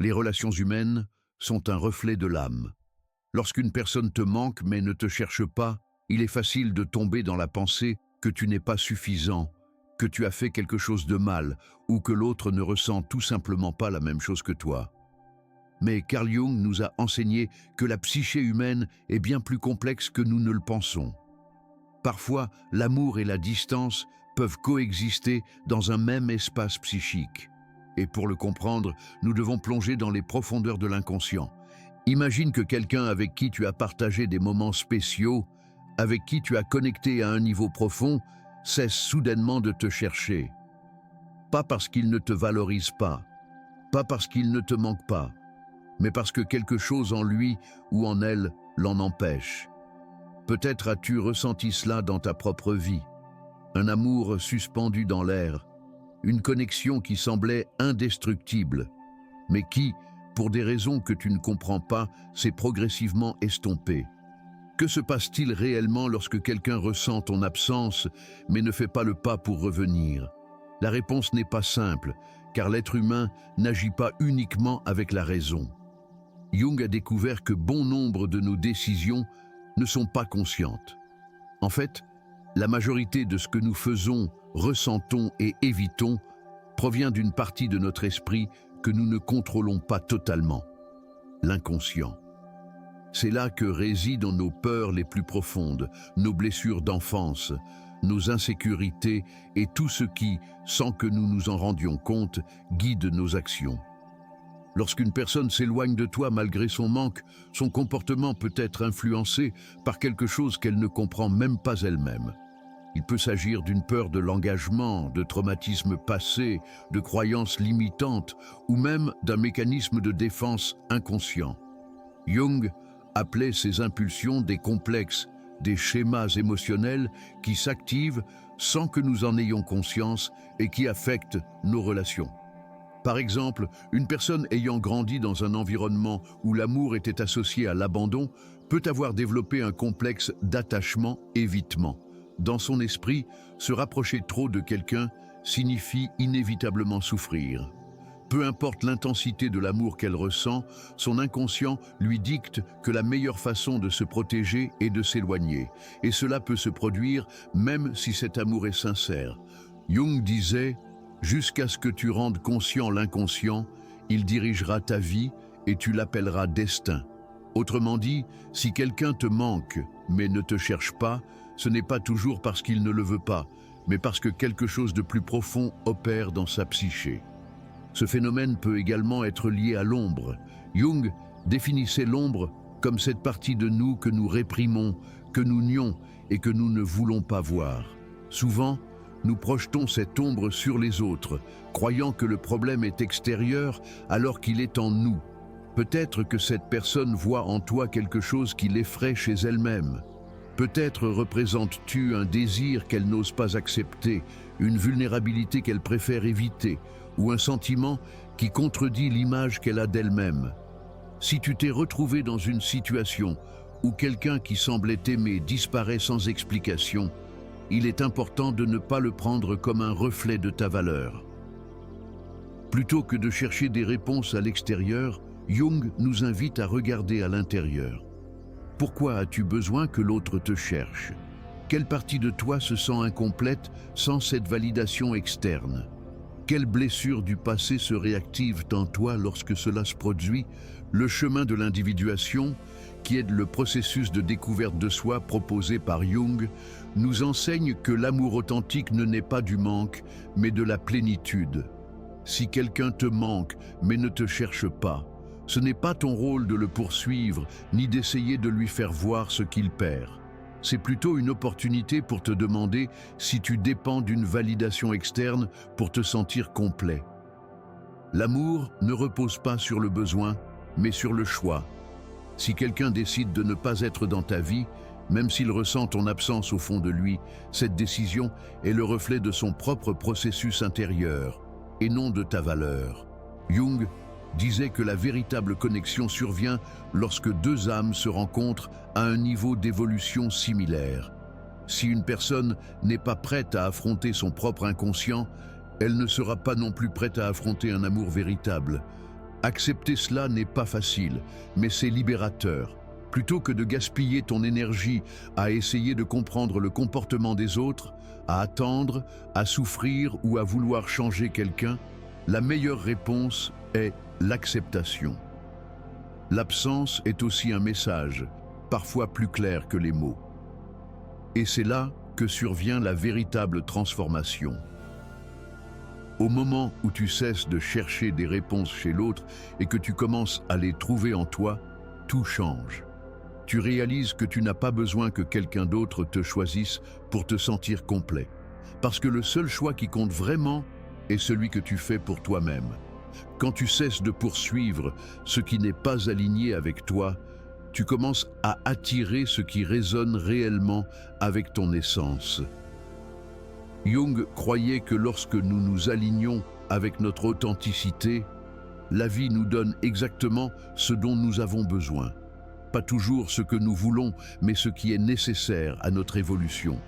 Les relations humaines sont un reflet de l'âme. Lorsqu'une personne te manque mais ne te cherche pas, il est facile de tomber dans la pensée que tu n'es pas suffisant, que tu as fait quelque chose de mal ou que l'autre ne ressent tout simplement pas la même chose que toi. Mais Carl Jung nous a enseigné que la psyché humaine est bien plus complexe que nous ne le pensons. Parfois, l'amour et la distance peuvent coexister dans un même espace psychique. Et pour le comprendre, nous devons plonger dans les profondeurs de l'inconscient. Imagine que quelqu'un avec qui tu as partagé des moments spéciaux, avec qui tu as connecté à un niveau profond, cesse soudainement de te chercher. Pas parce qu'il ne te valorise pas, pas parce qu'il ne te manque pas, mais parce que quelque chose en lui ou en elle l'en empêche. Peut-être as-tu ressenti cela dans ta propre vie. Un amour suspendu dans l'air, une connexion qui semblait indestructible, mais qui, pour des raisons que tu ne comprends pas, s'est progressivement estompée. Que se passe-t-il réellement lorsque quelqu'un ressent ton absence, mais ne fait pas le pas pour revenir? La réponse n'est pas simple, car l'être humain n'agit pas uniquement avec la raison. Jung a découvert que bon nombre de nos décisions ne sont pas conscientes. En fait, la majorité de ce que nous faisons, ressentons et évitons provient d'une partie de notre esprit que nous ne contrôlons pas totalement, l'inconscient. C'est là que résident nos peurs les plus profondes, nos blessures d'enfance, nos insécurités et tout ce qui, sans que nous nous en rendions compte, guide nos actions. Lorsqu'une personne s'éloigne de toi malgré son manque, son comportement peut être influencé par quelque chose qu'elle ne comprend même pas elle-même. Il peut s'agir d'une peur de l'engagement, de traumatismes passés, de croyances limitantes ou même d'un mécanisme de défense inconscient. Jung appelait ces impulsions des complexes, des schémas émotionnels qui s'activent sans que nous en ayons conscience et qui affectent nos relations. Par exemple, une personne ayant grandi dans un environnement où l'amour était associé à l'abandon peut avoir développé un complexe d'attachement-évitement. Dans son esprit, se rapprocher trop de quelqu'un signifie inévitablement souffrir. Peu importe l'intensité de l'amour qu'elle ressent, son inconscient lui dicte que la meilleure façon de se protéger est de s'éloigner. Et cela peut se produire même si cet amour est sincère. Jung disait « Jusqu'à ce que tu rendes conscient l'inconscient, il dirigera ta vie et tu l'appelleras destin ». Autrement dit, si quelqu'un te manque mais ne te cherche pas, ce n'est pas toujours parce qu'il ne le veut pas, mais parce que quelque chose de plus profond opère dans sa psyché. Ce phénomène peut également être lié à l'ombre. Jung définissait l'ombre comme cette partie de nous que nous réprimons, que nous nions et que nous ne voulons pas voir. Souvent, nous projetons cette ombre sur les autres, croyant que le problème est extérieur alors qu'il est en nous. Peut-être que cette personne voit en toi quelque chose qui l'effraie chez elle-même. Peut-être représentes-tu un désir qu'elle n'ose pas accepter, une vulnérabilité qu'elle préfère éviter, ou un sentiment qui contredit l'image qu'elle a d'elle-même. Si tu t'es retrouvé dans une situation où quelqu'un qui semblait t'aimer disparaît sans explication, il est important de ne pas le prendre comme un reflet de ta valeur. Plutôt que de chercher des réponses à l'extérieur, Jung nous invite à regarder à l'intérieur. Pourquoi as-tu besoin que l'autre te cherche? Quelle partie de toi se sent incomplète sans cette validation externe? Quelles blessures du passé se réactivent en toi lorsque cela se produit? Le chemin de l'individuation, qui est le processus de découverte de soi proposé par Jung, nous enseigne que l'amour authentique ne naît pas du manque, mais de la plénitude. Si quelqu'un te manque, mais ne te cherche pas, ce n'est pas ton rôle de le poursuivre, ni d'essayer de lui faire voir ce qu'il perd. C'est plutôt une opportunité pour te demander si tu dépends d'une validation externe pour te sentir complet. L'amour ne repose pas sur le besoin, mais sur le choix. Si quelqu'un décide de ne pas être dans ta vie, même s'il ressent ton absence au fond de lui, cette décision est le reflet de son propre processus intérieur, et non de ta valeur. Jung disait que la véritable connexion survient lorsque deux âmes se rencontrent à un niveau d'évolution similaire. Si une personne n'est pas prête à affronter son propre inconscient, elle ne sera pas non plus prête à affronter un amour véritable. Accepter cela n'est pas facile, mais c'est libérateur. Plutôt que de gaspiller ton énergie à essayer de comprendre le comportement des autres, à attendre, à souffrir ou à vouloir changer quelqu'un, la meilleure réponse est l'acceptation. L'absence est aussi un message, parfois plus clair que les mots. Et c'est là que survient la véritable transformation. Au moment où tu cesses de chercher des réponses chez l'autre et que tu commences à les trouver en toi, tout change. Tu réalises que tu n'as pas besoin que quelqu'un d'autre te choisisse pour te sentir complet. Parce que le seul choix qui compte vraiment est celui que tu fais pour toi-même. Quand tu cesses de poursuivre ce qui n'est pas aligné avec toi, tu commences à attirer ce qui résonne réellement avec ton essence. Jung croyait que lorsque nous nous alignons avec notre authenticité, la vie nous donne exactement ce dont nous avons besoin. Pas toujours ce que nous voulons, mais ce qui est nécessaire à notre évolution.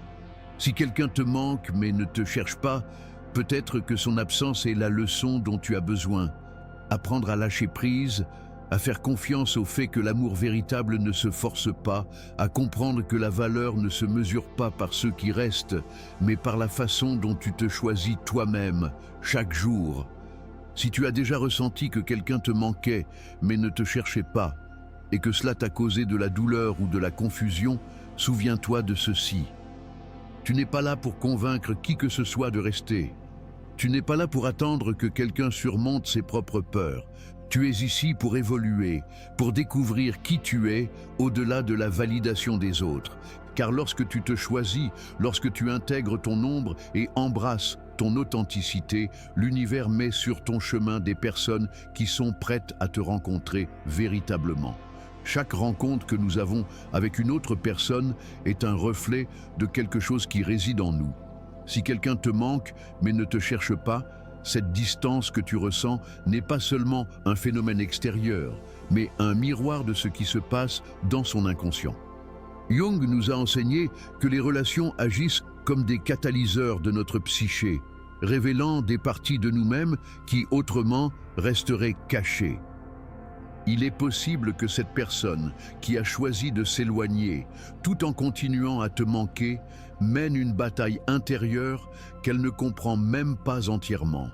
Si quelqu'un te manque mais ne te cherche pas, peut-être que son absence est la leçon dont tu as besoin. Apprendre à lâcher prise, à faire confiance au fait que l'amour véritable ne se force pas, à comprendre que la valeur ne se mesure pas par ceux qui restent, mais par la façon dont tu te choisis toi-même, chaque jour. Si tu as déjà ressenti que quelqu'un te manquait, mais ne te cherchait pas, et que cela t'a causé de la douleur ou de la confusion, souviens-toi de ceci. Tu n'es pas là pour convaincre qui que ce soit de rester. Tu n'es pas là pour attendre que quelqu'un surmonte ses propres peurs. Tu es ici pour évoluer, pour découvrir qui tu es au-delà de la validation des autres. Car lorsque tu te choisis, lorsque tu intègres ton ombre et embrasses ton authenticité, l'univers met sur ton chemin des personnes qui sont prêtes à te rencontrer véritablement. Chaque rencontre que nous avons avec une autre personne est un reflet de quelque chose qui réside en nous. Si quelqu'un te manque mais ne te cherche pas, cette distance que tu ressens n'est pas seulement un phénomène extérieur, mais un miroir de ce qui se passe dans son inconscient. Jung nous a enseigné que les relations agissent comme des catalyseurs de notre psyché, révélant des parties de nous-mêmes qui autrement resteraient cachées. Il est possible que cette personne qui a choisi de s'éloigner, tout en continuant à te manquer, mène une bataille intérieure qu'elle ne comprend même pas entièrement.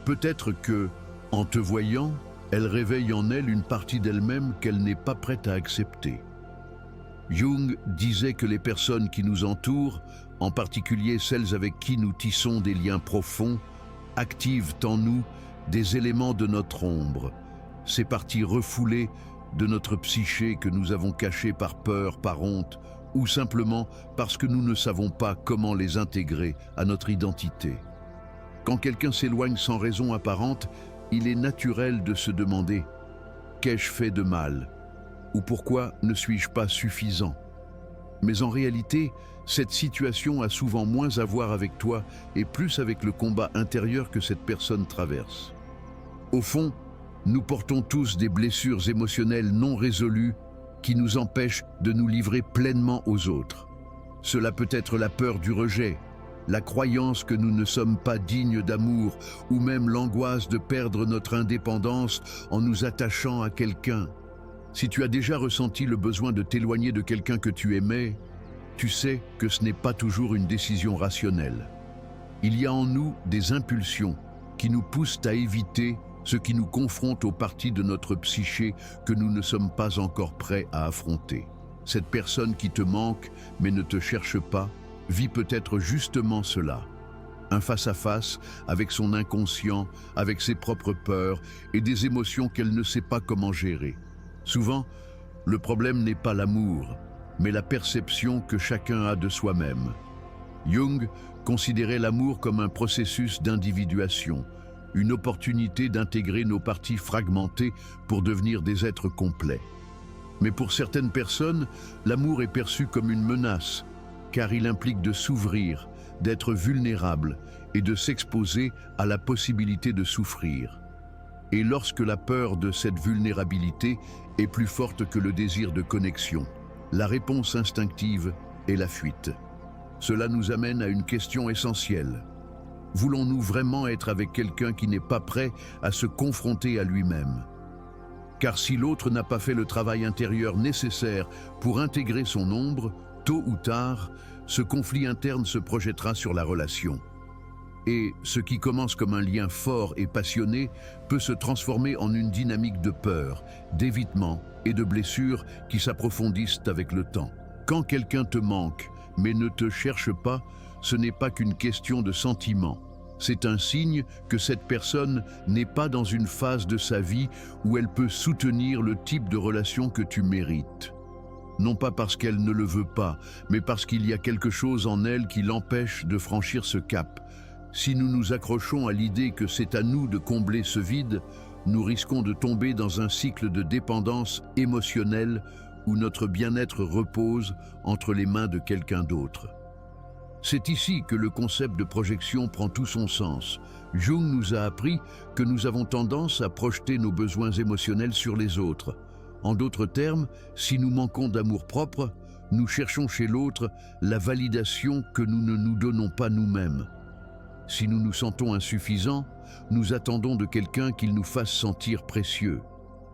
Peut-être que, en te voyant, elle réveille en elle une partie d'elle-même qu'elle n'est pas prête à accepter. Jung disait que les personnes qui nous entourent, en particulier celles avec qui nous tissons des liens profonds, activent en nous des éléments de notre ombre, ces parties refoulées de notre psyché que nous avons cachées par peur, par honte, ou simplement parce que nous ne savons pas comment les intégrer à notre identité. Quand quelqu'un s'éloigne sans raison apparente, il est naturel de se demander « Qu'ai-je fait de mal ?» ou « Pourquoi ne suis-je pas suffisant ?» Mais en réalité, cette situation a souvent moins à voir avec toi et plus avec le combat intérieur que cette personne traverse. Au fond, nous portons tous des blessures émotionnelles non résolues qui nous empêchent de nous livrer pleinement aux autres. Cela peut être la peur du rejet, la croyance que nous ne sommes pas dignes d'amour ou même l'angoisse de perdre notre indépendance en nous attachant à quelqu'un. Si tu as déjà ressenti le besoin de t'éloigner de quelqu'un que tu aimais, tu sais que ce n'est pas toujours une décision rationnelle. Il y a en nous des impulsions qui nous poussent à éviter ce qui nous confronte aux parties de notre psyché que nous ne sommes pas encore prêts à affronter. Cette personne qui te manque mais ne te cherche pas vit peut-être justement cela. Un face-à-face avec son inconscient, avec ses propres peurs et des émotions qu'elle ne sait pas comment gérer. Souvent, le problème n'est pas l'amour, mais la perception que chacun a de soi-même. Jung considérait l'amour comme un processus d'individuation, une opportunité d'intégrer nos parties fragmentées pour devenir des êtres complets. Mais pour certaines personnes, l'amour est perçu comme une menace, car il implique de s'ouvrir, d'être vulnérable et de s'exposer à la possibilité de souffrir. Et lorsque la peur de cette vulnérabilité est plus forte que le désir de connexion, la réponse instinctive est la fuite. Cela nous amène à une question essentielle. Voulons-nous vraiment être avec quelqu'un qui n'est pas prêt à se confronter à lui-même? Car si l'autre n'a pas fait le travail intérieur nécessaire pour intégrer son ombre, tôt ou tard, ce conflit interne se projettera sur la relation. Et ce qui commence comme un lien fort et passionné peut se transformer en une dynamique de peur, d'évitement et de blessures qui s'approfondissent avec le temps. Quand quelqu'un te manque, mais ne te cherche pas, ce n'est pas qu'une question de sentiment. C'est un signe que cette personne n'est pas dans une phase de sa vie où elle peut soutenir le type de relation que tu mérites. Non pas parce qu'elle ne le veut pas, mais parce qu'il y a quelque chose en elle qui l'empêche de franchir ce cap. Si nous nous accrochons à l'idée que c'est à nous de combler ce vide, nous risquons de tomber dans un cycle de dépendance émotionnelle où notre bien-être repose entre les mains de quelqu'un d'autre. C'est ici que le concept de projection prend tout son sens. Jung nous a appris que nous avons tendance à projeter nos besoins émotionnels sur les autres. En d'autres termes, si nous manquons d'amour-propre, nous cherchons chez l'autre la validation que nous ne nous donnons pas nous-mêmes. Si nous nous sentons insuffisants, nous attendons de quelqu'un qu'il nous fasse sentir précieux.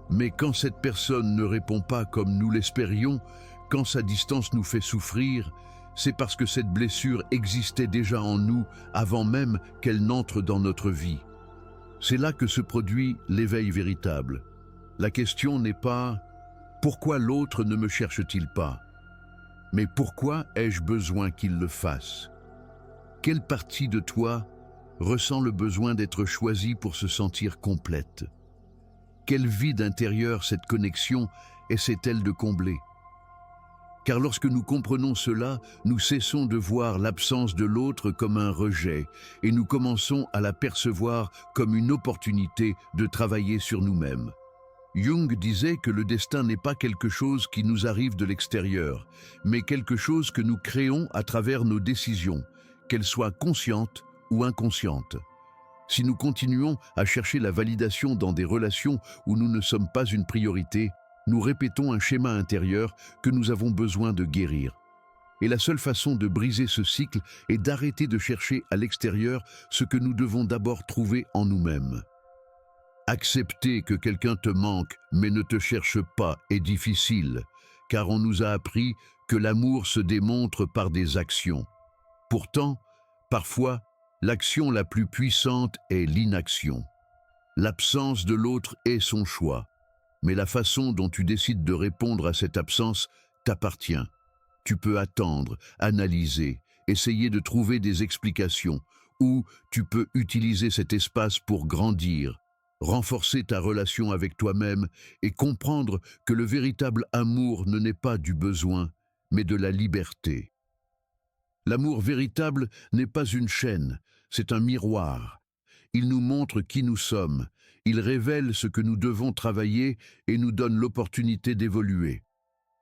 Mais quand cette personne ne répond pas comme nous l'espérions, quand sa distance nous fait souffrir, c'est parce que cette blessure existait déjà en nous avant même qu'elle n'entre dans notre vie. C'est là que se produit l'éveil véritable. La question n'est pas « pourquoi l'autre ne me cherche-t-il pas ?» mais « pourquoi ai-je besoin qu'il le fasse ?» Quelle partie de toi ressent le besoin d'être choisie pour se sentir complète? Quel vide intérieur cette connexion essaie-t-elle de combler? Car lorsque nous comprenons cela, nous cessons de voir l'absence de l'autre comme un rejet et nous commençons à la percevoir comme une opportunité de travailler sur nous-mêmes. Jung disait que le destin n'est pas quelque chose qui nous arrive de l'extérieur, mais quelque chose que nous créons à travers nos décisions, qu'elles soient conscientes ou inconscientes. Si nous continuons à chercher la validation dans des relations où nous ne sommes pas une priorité, nous répétons un schéma intérieur que nous avons besoin de guérir. Et la seule façon de briser ce cycle est d'arrêter de chercher à l'extérieur ce que nous devons d'abord trouver en nous-mêmes. Accepter que quelqu'un te manque mais ne te cherche pas est difficile, car on nous a appris que l'amour se démontre par des actions. Pourtant, parfois, l'action la plus puissante est l'inaction. L'absence de l'autre est son choix. Mais la façon dont tu décides de répondre à cette absence t'appartient. Tu peux attendre, analyser, essayer de trouver des explications, ou tu peux utiliser cet espace pour grandir, renforcer ta relation avec toi-même et comprendre que le véritable amour ne naît pas du besoin, mais de la liberté. L'amour véritable n'est pas une chaîne, c'est un miroir. Il nous montre qui nous sommes. Il révèle ce que nous devons travailler et nous donne l'opportunité d'évoluer.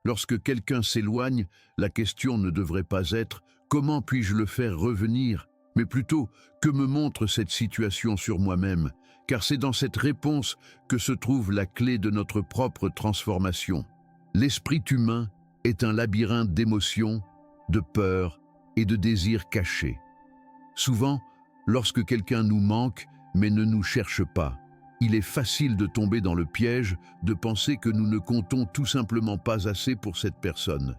Lorsque quelqu'un s'éloigne, la question ne devrait pas être « comment puis-je le faire revenir ?» mais plutôt « que me montre cette situation sur moi-même ?» car c'est dans cette réponse que se trouve la clé de notre propre transformation. L'esprit humain est un labyrinthe d'émotions, de peurs et de désirs cachés. Souvent, lorsque quelqu'un nous manque mais ne nous cherche pas, il est facile de tomber dans le piège de penser que nous ne comptons tout simplement pas assez pour cette personne.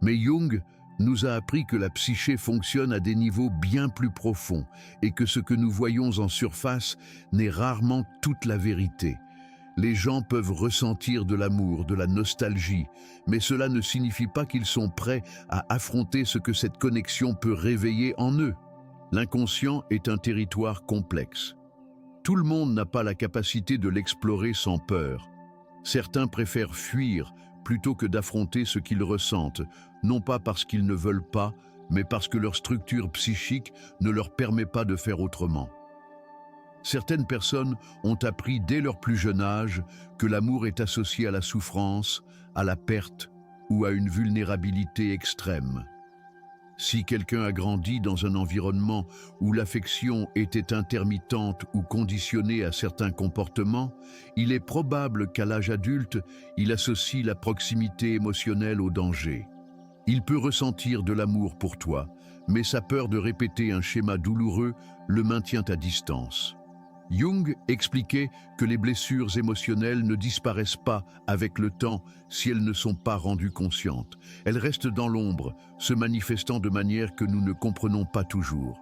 Mais Jung nous a appris que la psyché fonctionne à des niveaux bien plus profonds et que ce que nous voyons en surface n'est rarement toute la vérité. Les gens peuvent ressentir de l'amour, de la nostalgie, mais cela ne signifie pas qu'ils sont prêts à affronter ce que cette connexion peut réveiller en eux. L'inconscient est un territoire complexe. Tout le monde n'a pas la capacité de l'explorer sans peur. Certains préfèrent fuir plutôt que d'affronter ce qu'ils ressentent, non pas parce qu'ils ne veulent pas, mais parce que leur structure psychique ne leur permet pas de faire autrement. Certaines personnes ont appris dès leur plus jeune âge que l'amour est associé à la souffrance, à la perte ou à une vulnérabilité extrême. Si quelqu'un a grandi dans un environnement où l'affection était intermittente ou conditionnée à certains comportements, il est probable qu'à l'âge adulte, il associe la proximité émotionnelle au danger. Il peut ressentir de l'amour pour toi, mais sa peur de répéter un schéma douloureux le maintient à distance. Jung expliquait que les blessures émotionnelles ne disparaissent pas avec le temps si elles ne sont pas rendues conscientes. Elles restent dans l'ombre, se manifestant de manière que nous ne comprenons pas toujours.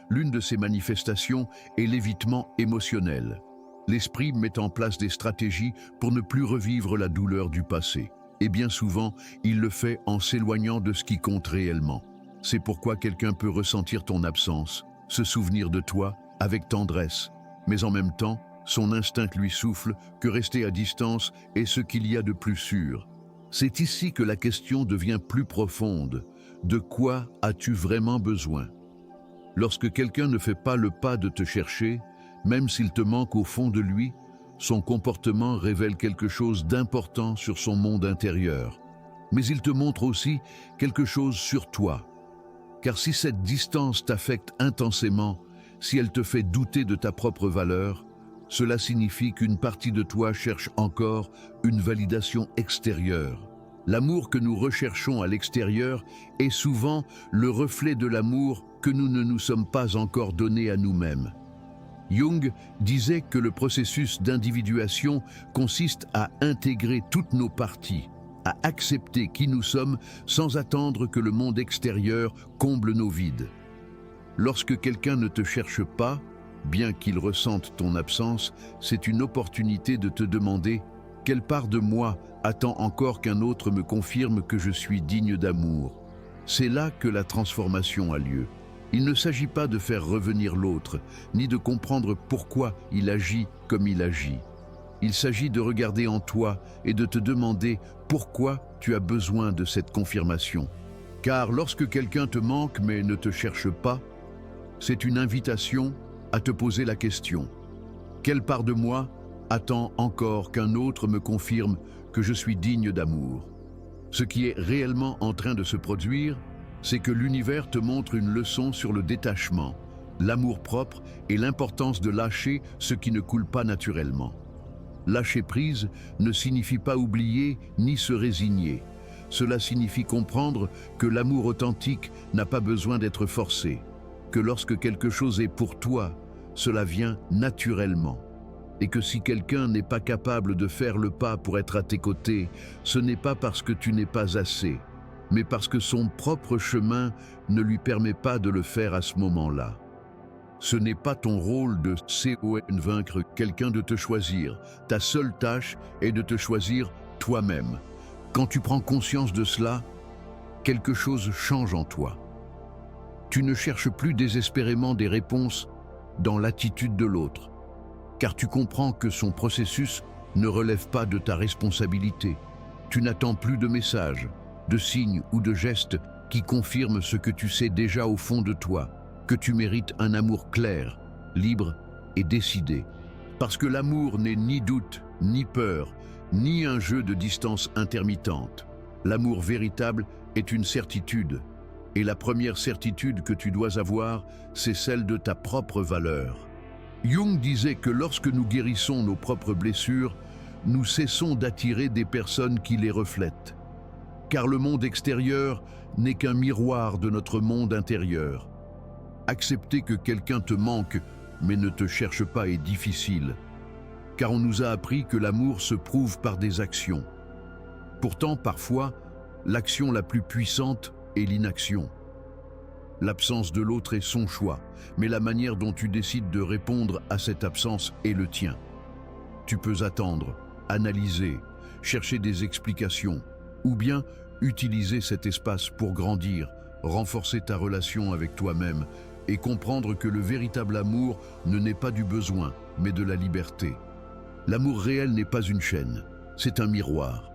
L'une de ces manifestations est l'évitement émotionnel. L'esprit met en place des stratégies pour ne plus revivre la douleur du passé. Et bien souvent, il le fait en s'éloignant de ce qui compte réellement. C'est pourquoi quelqu'un peut ressentir ton absence, se souvenir de toi avec tendresse, mais en même temps, son instinct lui souffle que rester à distance est ce qu'il y a de plus sûr. C'est ici que la question devient plus profonde. De quoi as-tu vraiment besoin? Lorsque quelqu'un ne fait pas le pas de te chercher, même s'il te manque au fond de lui, son comportement révèle quelque chose d'important sur son monde intérieur. Mais il te montre aussi quelque chose sur toi. Car si cette distance t'affecte intensément, si elle te fait douter de ta propre valeur, cela signifie qu'une partie de toi cherche encore une validation extérieure. L'amour que nous recherchons à l'extérieur est souvent le reflet de l'amour que nous ne nous sommes pas encore donné à nous-mêmes. Jung disait que le processus d'individuation consiste à intégrer toutes nos parties, à accepter qui nous sommes sans attendre que le monde extérieur comble nos vides. Lorsque quelqu'un ne te cherche pas, bien qu'il ressente ton absence, c'est une opportunité de te demander « Quelle part de moi attend encore qu'un autre me confirme que je suis digne d'amour ?» C'est là que la transformation a lieu. Il ne s'agit pas de faire revenir l'autre, ni de comprendre pourquoi il agit comme il agit. Il s'agit de regarder en toi et de te demander pourquoi tu as besoin de cette confirmation. Car lorsque quelqu'un te manque mais ne te cherche pas, c'est une invitation à te poser la question. Quelle part de moi attend encore qu'un autre me confirme que je suis digne d'amour? Ce qui est réellement en train de se produire, c'est que l'univers te montre une leçon sur le détachement, l'amour-propre et l'importance de lâcher ce qui ne coule pas naturellement. Lâcher prise ne signifie pas oublier ni se résigner. Cela signifie comprendre que l'amour authentique n'a pas besoin d'être forcé, que lorsque quelque chose est pour toi, cela vient naturellement. Et que si quelqu'un n'est pas capable de faire le pas pour être à tes côtés, ce n'est pas parce que tu n'es pas assez, mais parce que son propre chemin ne lui permet pas de le faire à ce moment-là. Ce n'est pas ton rôle de convaincre quelqu'un de te choisir. Ta seule tâche est de te choisir toi-même. Quand tu prends conscience de cela, quelque chose change en toi. Tu ne cherches plus désespérément des réponses dans l'attitude de l'autre, car tu comprends que son processus ne relève pas de ta responsabilité. Tu n'attends plus de messages, de signes ou de gestes qui confirment ce que tu sais déjà au fond de toi, que tu mérites un amour clair, libre et décidé. Parce que l'amour n'est ni doute, ni peur, ni un jeu de distance intermittente. L'amour véritable est une certitude. Et la première certitude que tu dois avoir, c'est celle de ta propre valeur. Jung disait que lorsque nous guérissons nos propres blessures, nous cessons d'attirer des personnes qui les reflètent. Car le monde extérieur n'est qu'un miroir de notre monde intérieur. Accepter que quelqu'un te manque, mais ne te cherche pas est difficile, car on nous a appris que l'amour se prouve par des actions. Pourtant, parfois, l'action la plus puissante est l'inaction. L'absence de l'autre est son choix, mais la manière dont tu décides de répondre à cette absence est le tien. Tu peux attendre, analyser, chercher des explications, ou bien utiliser cet espace pour grandir, renforcer ta relation avec toi-même et comprendre que le véritable amour ne naît pas du besoin, mais de la liberté. L'amour réel n'est pas une chaîne, c'est un miroir.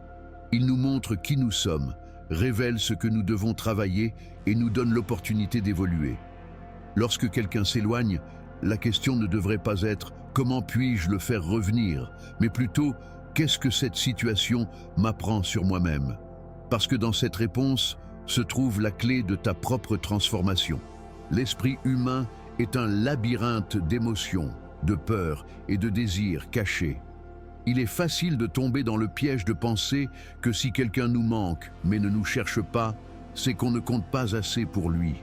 Il nous montre qui nous sommes, révèle ce que nous devons travailler et nous donne l'opportunité d'évoluer. Lorsque quelqu'un s'éloigne, la question ne devrait pas être « comment puis-je le faire revenir ?», mais plutôt « qu'est-ce que cette situation m'apprend sur moi-même ?» Parce que dans cette réponse se trouve la clé de ta propre transformation. L'esprit humain est un labyrinthe d'émotions, de peurs et de désirs cachés. Il est facile de tomber dans le piège de penser que si quelqu'un nous manque mais ne nous cherche pas, c'est qu'on ne compte pas assez pour lui.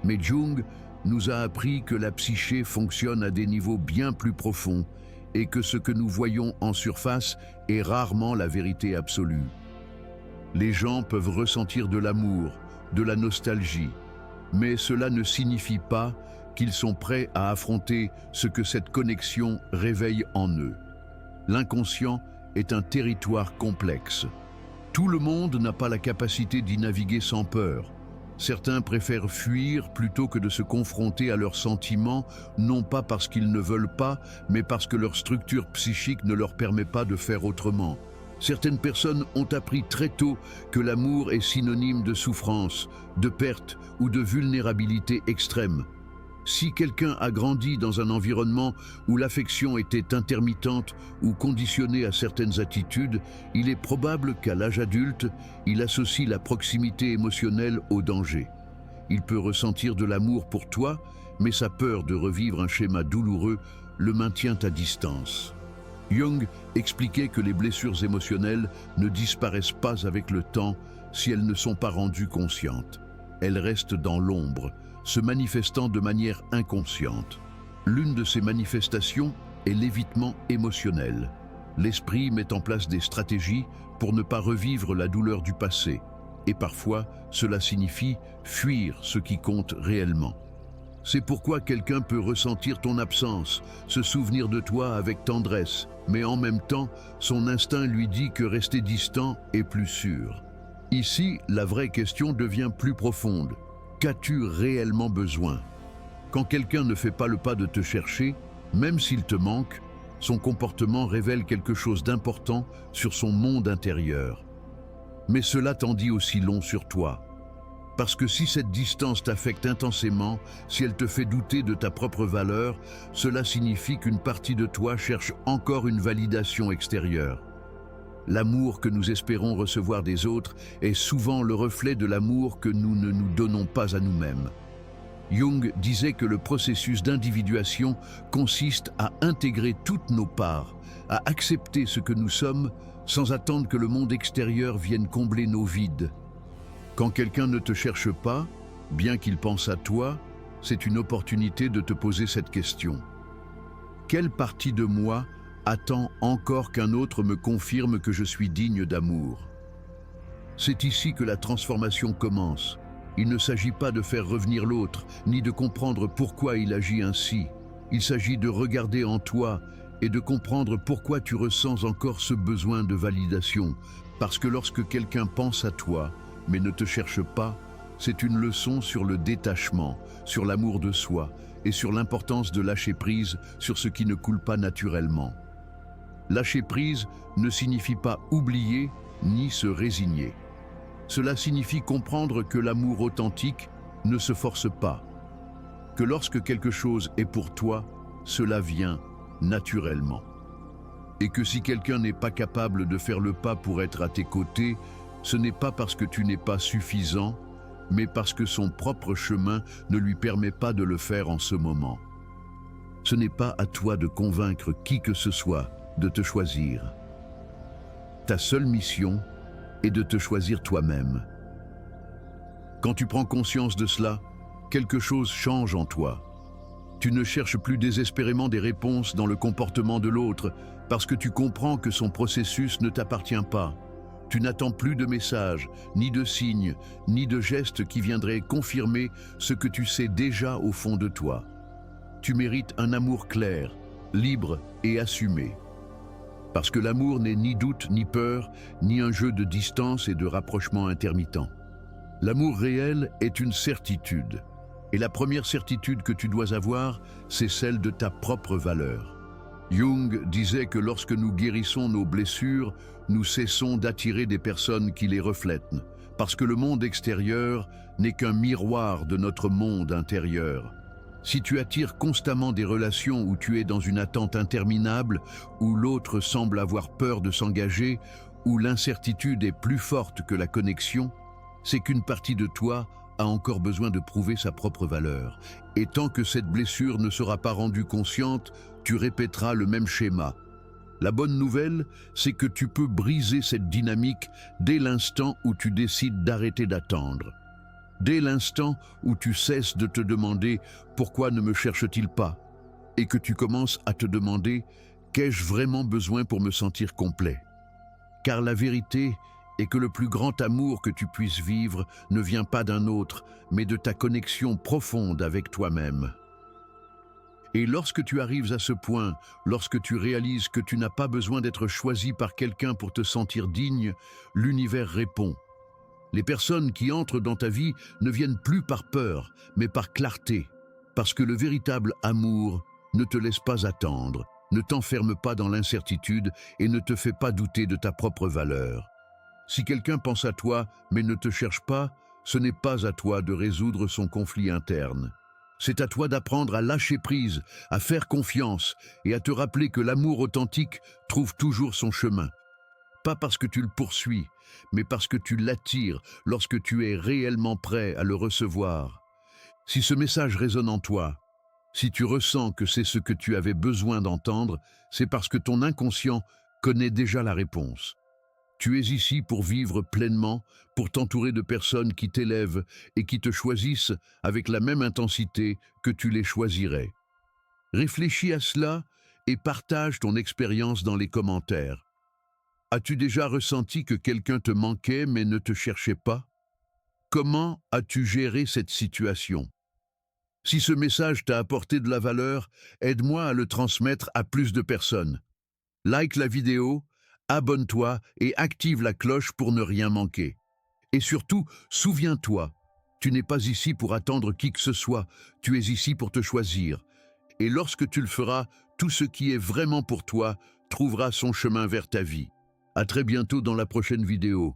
Mais Jung nous a appris que la psyché fonctionne à des niveaux bien plus profonds et que ce que nous voyons en surface est rarement la vérité absolue. Les gens peuvent ressentir de l'amour, de la nostalgie, mais cela ne signifie pas qu'ils sont prêts à affronter ce que cette connexion réveille en eux. L'inconscient est un territoire complexe. Tout le monde n'a pas la capacité d'y naviguer sans peur. Certains préfèrent fuir plutôt que de se confronter à leurs sentiments, non pas parce qu'ils ne veulent pas, mais parce que leur structure psychique ne leur permet pas de faire autrement. Certaines personnes ont appris très tôt que l'amour est synonyme de souffrance, de perte ou de vulnérabilité extrême. Si quelqu'un a grandi dans un environnement où l'affection était intermittente ou conditionnée à certaines attitudes, il est probable qu'à l'âge adulte, il associe la proximité émotionnelle au danger. Il peut ressentir de l'amour pour toi, mais sa peur de revivre un schéma douloureux le maintient à distance. Jung expliquait que les blessures émotionnelles ne disparaissent pas avec le temps si elles ne sont pas rendues conscientes. Elles restent dans l'ombre, se manifestant de manière inconsciente. L'une de ces manifestations est l'évitement émotionnel. L'esprit met en place des stratégies pour ne pas revivre la douleur du passé, et parfois cela signifie fuir ce qui compte réellement. C'est pourquoi quelqu'un peut ressentir ton absence, se souvenir de toi avec tendresse, mais en même temps, son instinct lui dit que rester distant est plus sûr. Ici, la vraie question devient plus profonde. Qu'as-tu réellement besoin? Quand quelqu'un ne fait pas le pas de te chercher, même s'il te manque, son comportement révèle quelque chose d'important sur son monde intérieur. Mais cela t'en dit aussi long sur toi. Parce que si cette distance t'affecte intensément, si elle te fait douter de ta propre valeur, cela signifie qu'une partie de toi cherche encore une validation extérieure. L'amour que nous espérons recevoir des autres est souvent le reflet de l'amour que nous ne nous donnons pas à nous-mêmes. Jung disait que le processus d'individuation consiste à intégrer toutes nos parts, à accepter ce que nous sommes sans attendre que le monde extérieur vienne combler nos vides. Quand quelqu'un ne te cherche pas, bien qu'il pense à toi, c'est une opportunité de te poser cette question. Quelle partie de moi attend encore qu'un autre me confirme que je suis digne d'amour? C'est ici que la transformation commence. Il ne s'agit pas de faire revenir l'autre, ni de comprendre pourquoi il agit ainsi. Il s'agit de regarder en toi et de comprendre pourquoi tu ressens encore ce besoin de validation. Parce que lorsque quelqu'un pense à toi, mais ne te cherche pas, c'est une leçon sur le détachement, sur l'amour de soi et sur l'importance de lâcher prise sur ce qui ne coule pas naturellement. Lâcher prise ne signifie pas oublier ni se résigner. Cela signifie comprendre que l'amour authentique ne se force pas, que lorsque quelque chose est pour toi, cela vient naturellement. Et que si quelqu'un n'est pas capable de faire le pas pour être à tes côtés, ce n'est pas parce que tu n'es pas suffisant, mais parce que son propre chemin ne lui permet pas de le faire en ce moment. Ce n'est pas à toi de convaincre qui que ce soit de te choisir. Ta seule mission est de te choisir toi-même. Quand tu prends conscience de cela, quelque chose change en toi. Tu ne cherches plus désespérément des réponses dans le comportement de l'autre parce que tu comprends que son processus ne t'appartient pas. Tu n'attends plus de messages, ni de signes, ni de gestes qui viendraient confirmer ce que tu sais déjà au fond de toi. Tu mérites un amour clair, libre et assumé. Parce que l'amour n'est ni doute, ni peur, ni un jeu de distance et de rapprochement intermittent. L'amour réel est une certitude. Et la première certitude que tu dois avoir, c'est celle de ta propre valeur. Jung disait que lorsque nous guérissons nos blessures, nous cessons d'attirer des personnes qui les reflètent, parce que le monde extérieur n'est qu'un miroir de notre monde intérieur. Si tu attires constamment des relations où tu es dans une attente interminable, où l'autre semble avoir peur de s'engager, où l'incertitude est plus forte que la connexion, c'est qu'une partie de toi a encore besoin de prouver sa propre valeur. Et tant que cette blessure ne sera pas rendue consciente, tu répéteras le même schéma. La bonne nouvelle, c'est que tu peux briser cette dynamique dès l'instant où tu décides d'arrêter d'attendre. Dès l'instant où tu cesses de te demander « Pourquoi ne me cherche-t-il pas ?» et que tu commences à te demander « Qu'ai-je vraiment besoin pour me sentir complet ?» Car la vérité est que le plus grand amour que tu puisses vivre ne vient pas d'un autre, mais de ta connexion profonde avec toi-même. Et lorsque tu arrives à ce point, lorsque tu réalises que tu n'as pas besoin d'être choisi par quelqu'un pour te sentir digne, l'univers répond. Les personnes qui entrent dans ta vie ne viennent plus par peur, mais par clarté, parce que le véritable amour ne te laisse pas attendre, ne t'enferme pas dans l'incertitude et ne te fait pas douter de ta propre valeur. Si quelqu'un pense à toi mais ne te cherche pas, ce n'est pas à toi de résoudre son conflit interne. C'est à toi d'apprendre à lâcher prise, à faire confiance et à te rappeler que l'amour authentique trouve toujours son chemin. Pas parce que tu le poursuis, mais parce que tu l'attires lorsque tu es réellement prêt à le recevoir. Si ce message résonne en toi, si tu ressens que c'est ce que tu avais besoin d'entendre, c'est parce que ton inconscient connaît déjà la réponse. Tu es ici pour vivre pleinement, pour t'entourer de personnes qui t'élèvent et qui te choisissent avec la même intensité que tu les choisirais. Réfléchis à cela et partage ton expérience dans les commentaires. As-tu déjà ressenti que quelqu'un te manquait mais ne te cherchait pas? Comment as-tu géré cette situation? Si ce message t'a apporté de la valeur, aide-moi à le transmettre à plus de personnes. Like la vidéo, abonne-toi et active la cloche pour ne rien manquer. Et surtout, souviens-toi, tu n'es pas ici pour attendre qui que ce soit, tu es ici pour te choisir. Et lorsque tu le feras, tout ce qui est vraiment pour toi trouvera son chemin vers ta vie. À très bientôt dans la prochaine vidéo.